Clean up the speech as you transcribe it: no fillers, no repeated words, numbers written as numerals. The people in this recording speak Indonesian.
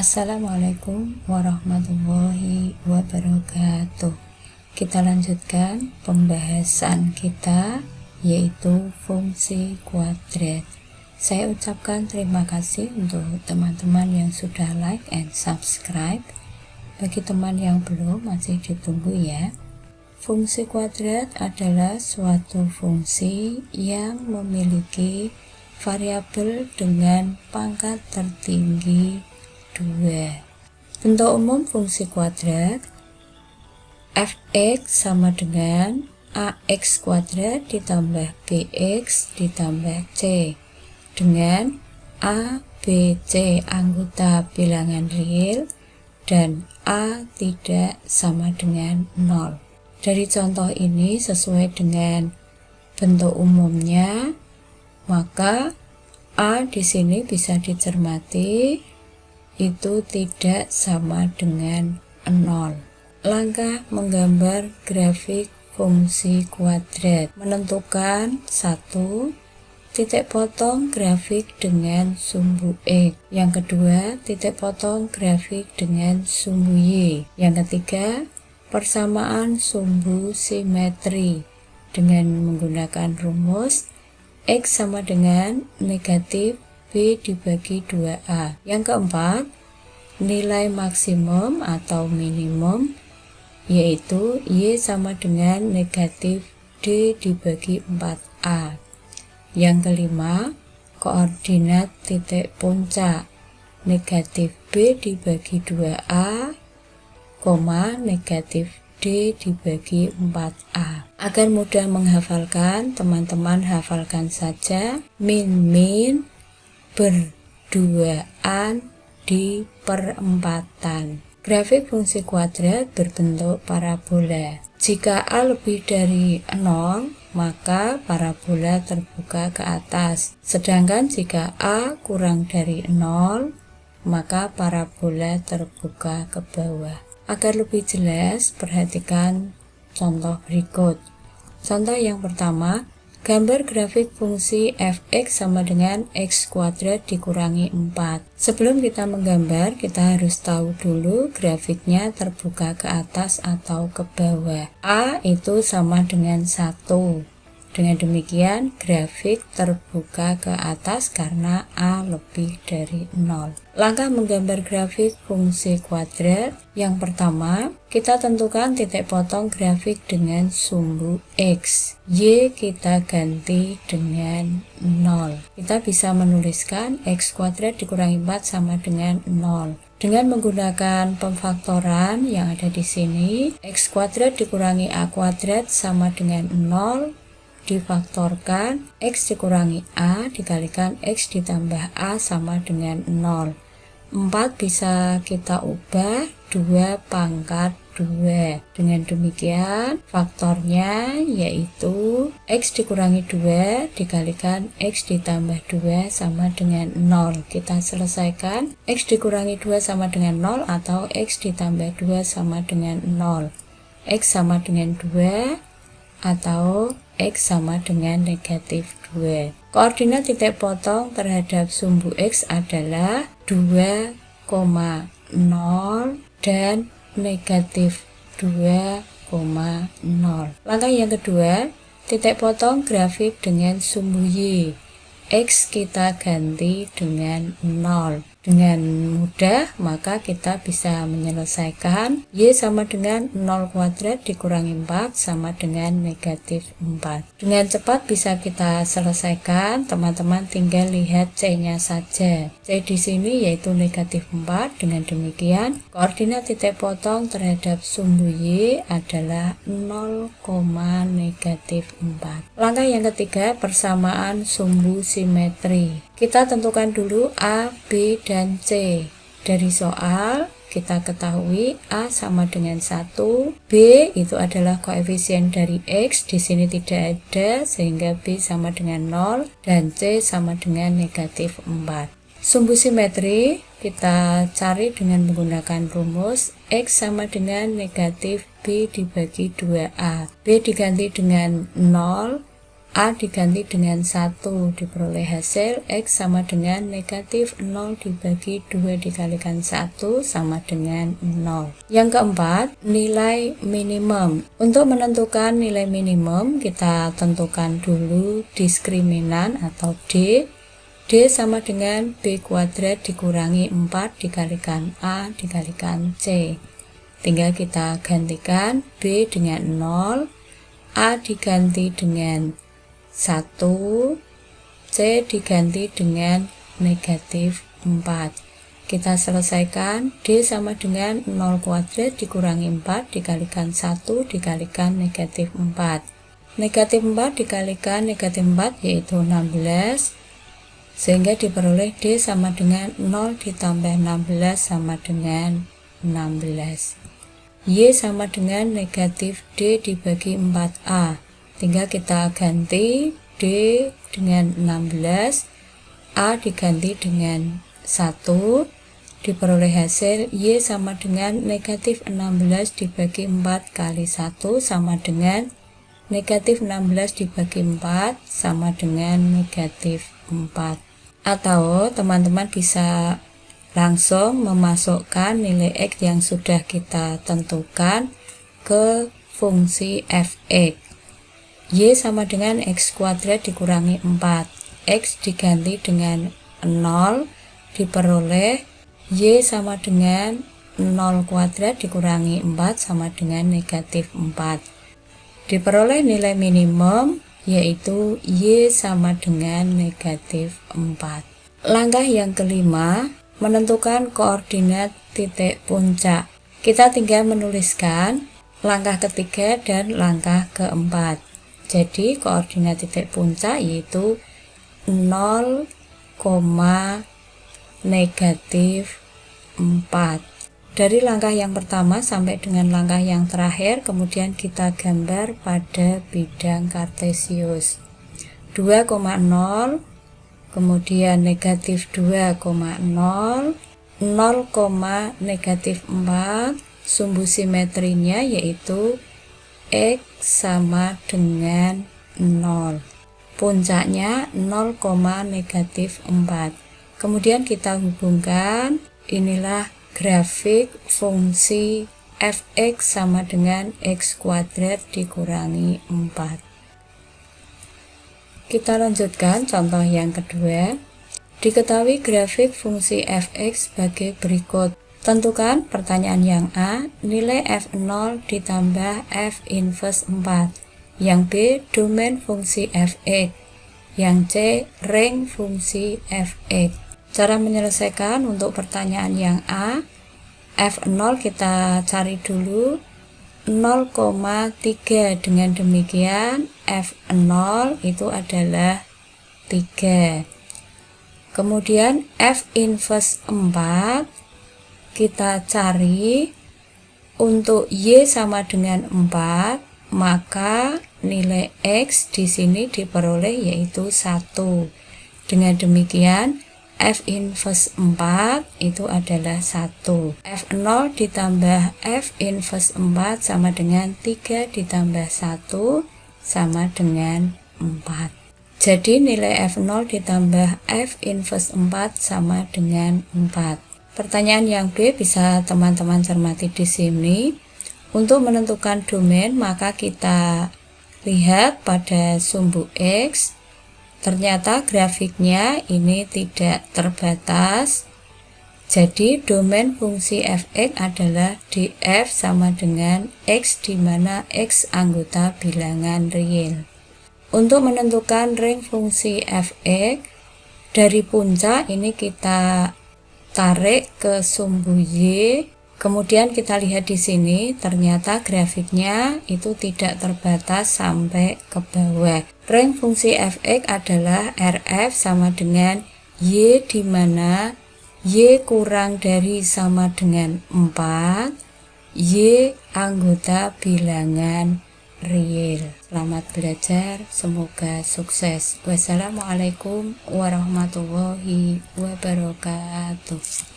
Assalamualaikum warahmatullahi wabarakatuh. Kita lanjutkan pembahasan kita, yaitu fungsi kuadrat. Saya ucapkan terima kasih untuk teman-teman yang sudah like and subscribe. Bagi teman yang belum, masih ditunggu ya. Fungsi kuadrat adalah suatu fungsi yang memiliki variabel dengan pangkat tertinggi 2. Bentuk umum fungsi kuadrat f(x) sama dengan ax kuadrat ditambah bx ditambah c, dengan a, b, c anggota bilangan real dan a tidak sama dengan 0. Dari contoh ini sesuai dengan bentuk umumnya, maka a di sini bisa dicermati itu tidak sama dengan 0. Langkah menggambar grafik fungsi kuadrat. Menentukan 1. Titik potong grafik dengan sumbu X. Yang kedua, titik potong grafik dengan sumbu Y. Yang ketiga, persamaan sumbu simetri dengan menggunakan rumus X sama dengan negatif B dibagi 2A. Yang keempat, nilai maksimum atau minimum, yaitu Y sama dengan negatif D dibagi 4A. Yang kelima, koordinat titik puncak negatif B dibagi 2A, negatif D dibagi 4A. Agar mudah menghafalkan, teman-teman hafalkan saja min berduaan di perempatan. Grafik fungsi kuadrat berbentuk parabola. Jika A lebih dari 0, maka parabola terbuka ke atas. Sedangkan jika A kurang dari 0, maka parabola terbuka ke bawah. Agar lebih jelas, perhatikan contoh berikut. Contoh yang pertama, gambar grafik fungsi f(x) sama dengan x kuadrat dikurangi 4. Sebelum kita menggambar, kita harus tahu dulu grafiknya terbuka ke atas atau ke bawah. A itu sama dengan 1. Dengan demikian, grafik terbuka ke atas karena A lebih dari 0. Langkah menggambar grafik fungsi kuadrat. Yang pertama, kita tentukan titik potong grafik dengan sumbu X. Y kita ganti dengan 0. Kita bisa menuliskan X kuadrat dikurangi 4 sama dengan 0. Dengan menggunakan pemfaktoran yang ada di sini, X kuadrat dikurangi A kuadrat sama dengan 0. Difaktorkan, X dikurangi A dikalikan X ditambah A sama dengan 0. 4 bisa kita ubah 2 pangkat 2. Dengan demikian, faktornya yaitu X dikurangi 2 dikalikan X ditambah 2 sama dengan 0. Kita selesaikan, X dikurangi 2 sama dengan 0 atau X ditambah 2 sama dengan 0. X sama dengan 2 atau X sama dengan negatif 2. Koordinat titik potong terhadap sumbu X adalah 2, 0 dan negatif 2, 0. Langkah yang kedua, titik potong grafik dengan sumbu Y. X kita ganti dengan 0. Dengan mudah, maka kita bisa menyelesaikan Y sama dengan 0 kuadrat dikurangi 4 sama dengan negatif 4. Dengan cepat bisa kita selesaikan, teman-teman tinggal lihat C-nya saja. C di sini yaitu negatif 4. Dengan demikian, koordinat titik potong terhadap sumbu Y adalah 0, negatif 4. Langkah yang ketiga, persamaan sumbu simetri. Kita tentukan dulu A, B, dan C. Dari soal, kita ketahui A sama dengan 1, B itu adalah koefisien dari X, di sini tidak ada, sehingga B sama dengan 0, dan C sama dengan negatif 4. Sumbu simetri kita cari dengan menggunakan rumus X sama dengan negatif B dibagi 2A. B diganti dengan 0, A diganti dengan 1, diperoleh hasil X sama dengan negatif 0 dibagi 2 dikalikan 1 sama dengan 0. Yang keempat, nilai minimum. Untuk menentukan nilai minimum, kita tentukan dulu diskriminan atau D. D sama dengan B kuadrat dikurangi 4 dikalikan A dikalikan C. Tinggal kita gantikan B dengan 0, A diganti dengan 1, C diganti dengan negatif 4. Kita selesaikan, D sama dengan 0 kuadrat dikurangi 4 dikalikan 1 dikalikan negatif 4. Negatif 4 dikalikan negatif 4 yaitu 16, sehingga diperoleh D sama dengan 0 ditambah 16 sama dengan 16. Y sama dengan negatif D dibagi 4A. Tinggal kita ganti D dengan 16, A diganti dengan 1, diperoleh hasil Y sama dengan negatif 16 dibagi 4 kali 1 sama dengan negatif 16 dibagi 4 sama dengan negatif 4. Atau teman-teman bisa langsung memasukkan nilai X yang sudah kita tentukan ke fungsi f(x). Y sama dengan X kuadrat dikurangi 4. X diganti dengan 0, diperoleh Y sama dengan 0 kuadrat dikurangi 4 sama dengan negatif 4. Diperoleh nilai minimum yaitu Y sama dengan negatif 4. Langkah yang kelima, menentukan koordinat titik puncak. Kita tinggal menuliskan langkah ketiga dan langkah keempat. Jadi koordinat titik puncak yaitu 0, negatif 4. Dari langkah yang pertama sampai dengan langkah yang terakhir, kemudian kita gambar pada bidang kartesius. 2,0, kemudian negatif 2,0, 0, negatif 4, sumbu simetrinya yaitu X sama dengan 0. Puncaknya 0, negatif 4. Kemudian kita hubungkan, inilah grafik fungsi f(x) sama dengan X kuadrat dikurangi 4. Kita lanjutkan contoh yang kedua. Diketahui grafik fungsi f(x) sebagai berikut. Tentukan pertanyaan yang A, nilai f0 ditambah f inverse 4. Yang B, domain fungsi f(x). Yang C, range fungsi f(x). Cara menyelesaikan untuk pertanyaan yang A, f0 kita cari dulu 0,3. Dengan demikian f0 itu adalah 3. Kemudian f inverse 4 kita cari untuk Y sama dengan 4, maka nilai X di sini diperoleh yaitu 1. Dengan demikian f inverse 4 itu adalah 1. f0 ditambah f inverse 4 sama dengan 3 ditambah 1 sama dengan 4. Jadi nilai f0 ditambah f inverse 4 sama dengan 4. Pertanyaan yang B bisa teman-teman cermati di sini. Untuk menentukan domain, maka kita lihat pada sumbu X. Ternyata grafiknya ini tidak terbatas. Jadi domain fungsi f(x) adalah df sama dengan X, di mana X anggota bilangan real. Untuk menentukan range fungsi f(x), dari puncak ini kita tarik ke sumbu Y, kemudian kita lihat di sini ternyata grafiknya itu tidak terbatas sampai ke bawah. Range fungsi f(x) adalah RF sama dengan Y, di mana Y kurang dari sama dengan 4, Y anggota bilangan real. Selamat belajar, semoga sukses. Wassalamualaikum warahmatullahi wabarakatuh.